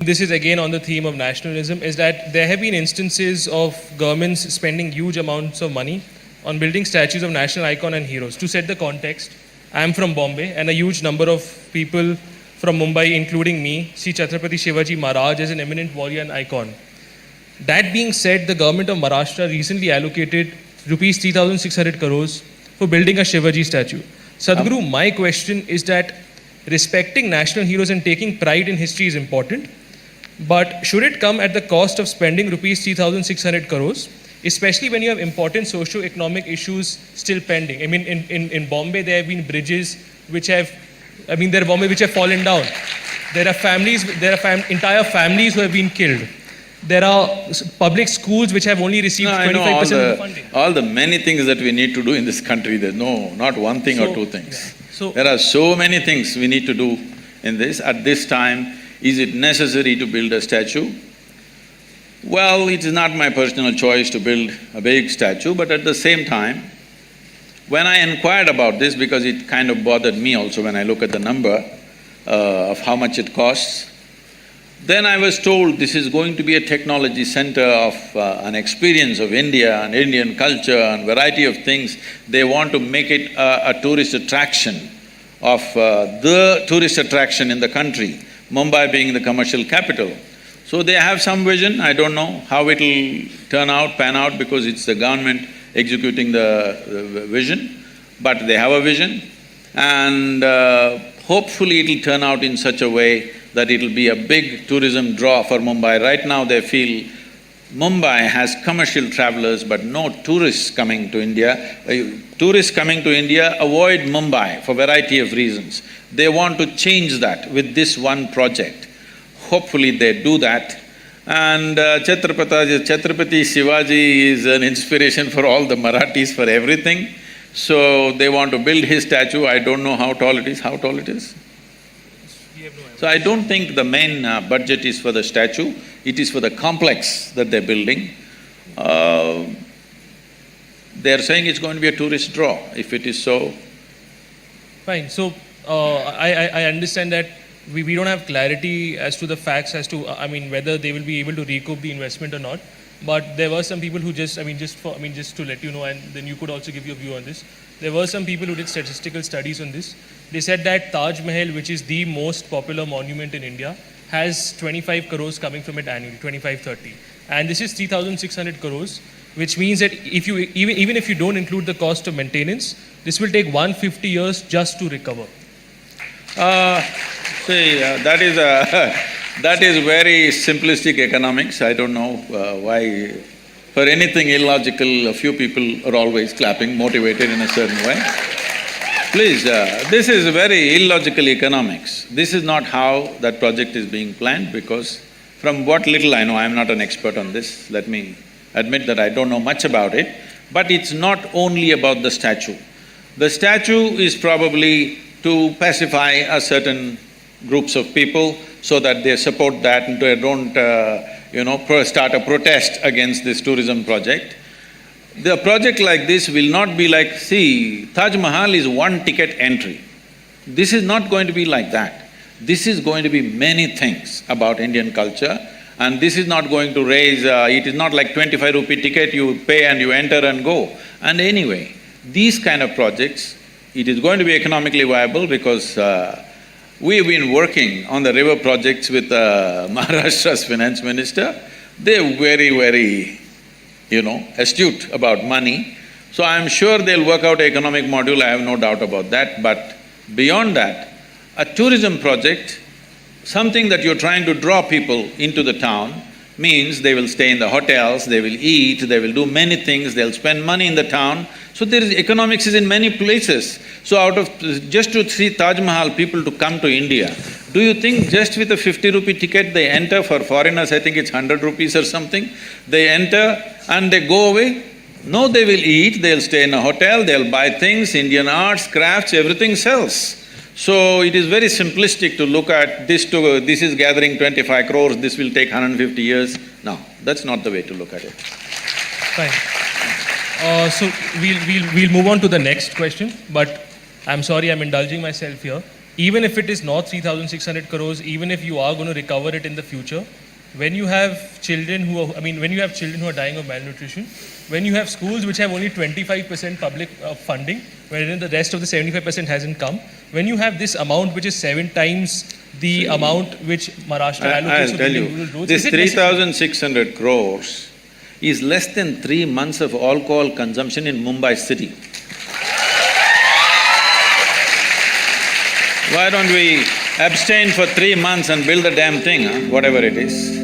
this is again on the theme of nationalism, is that there have been instances of governments spending huge amounts of money on building statues of national icon and heroes. To set the context, I am from Bombay, and a huge number of people from Mumbai, including me, see Chhatrapati Shivaji Maharaj as an eminent warrior and icon. That being said, the government of Maharashtra recently allocated rupees 3,600 crores for building a Shivaji statue. Sadhguru, my question is that respecting national heroes and taking pride in history is important, but should it come at the cost of spending rupees 3,600 crores, especially when you have important socio-economic issues still pending? I mean, in Bombay, there have been bridges which have, which have fallen down. There are families, entire families who have been killed. There are public schools which have only received 25% of the funding. All the many things that we need to do in this country, there's not one thing or two things. Yeah. There are so many things we need to do in this. At this time, is it necessary to build a statue? Well, it is not my personal choice to build a big statue, but at the same time, when I inquired about this, because it kind of bothered me also when I look at the number of how much it costs, then I was told this is going to be a technology center of an experience of India and Indian culture and variety of things. They want to make it a tourist attraction of the tourist attraction in the country, Mumbai being the commercial capital. So they have some vision. I don't know how it'll pan out, because it's the government executing the vision, but they have a vision, and hopefully it'll turn out in such a way that it'll be a big tourism draw for Mumbai. Right now they feel Mumbai has commercial travelers but no tourists coming to India. Tourists coming to India avoid Mumbai for variety of reasons. They want to change that with this one project. Hopefully they do that. And Chhatrapati Shivaji is an inspiration for all the Marathis for everything. So they want to build his statue. I don't know how tall it is. How tall it is? So I don't think the main budget is for the statue, it is for the complex that they're building. They're saying it's going to be a tourist draw. If it is so… Fine. So, I understand that we don't have clarity as to the facts as to, whether they will be able to recoup the investment or not. But there were some people who just to let you know, and then you could also give your view on this. There were some people who did statistical studies on this. They said that Taj Mahal, which is the most popular monument in India, has 25 crores coming from it annually, 25-30. And this is 3,600 crores, which means that even if you don't include the cost of maintenance, this will take 150 years just to recover. That is very simplistic economics. I don't know why… For anything illogical, a few people are always clapping, motivated in a certain way. Please, this is very illogical economics. This is not how that project is being planned, because from what little I know, I'm not an expert on this, let me admit that I don't know much about it, but it's not only about the statue. The statue is probably to pacify a certain groups of people so that they support that and they don't start a protest against this tourism project. The project like this will not be like… See, Taj Mahal is one ticket entry. This is not going to be like that. This is going to be many things about Indian culture, and this is not going to raise… it is not like 25 rupee ticket, you pay and you enter and go. And anyway, these kind of projects, it is going to be economically viable because we've been working on the river projects with Maharashtra's finance minister. They're very, astute about money. So I'm sure they'll work out an economic module, I have no doubt about that. But beyond that, a tourism project, something that you're trying to draw people into the town, means they will stay in the hotels, they will eat, they will do many things, they'll spend money in the town. So there is… economics is in many places. So out of… just to see Taj Mahal, people to come to India, do you think just with a 50 rupee ticket they enter? For foreigners, I think it's 100 rupees or something. They enter and they go away? No, they will eat, they'll stay in a hotel, they'll buy things, Indian arts, crafts, everything sells. So it is very simplistic to look at this is gathering 25 crores, this will take 150 years. No, that's not the way to look at it. Fine. So we'll move on to the next question, but I'm sorry I'm indulging myself here. even if it is not 3,600 crores, even if you are going to recover it in the future, when you have children who are, when you have children who are dying of malnutrition, when you have schools which have only 25% public funding, wherein the rest of the 75% hasn't come, when you have this amount which is 7 times the amount which Maharashtra allocates I'll to tell building you, rural roads, this is it necessary? 3,600 crores is less than 3 months of alcohol consumption in Mumbai city. Why don't we abstain for 3 months and build the damn thing, whatever it is?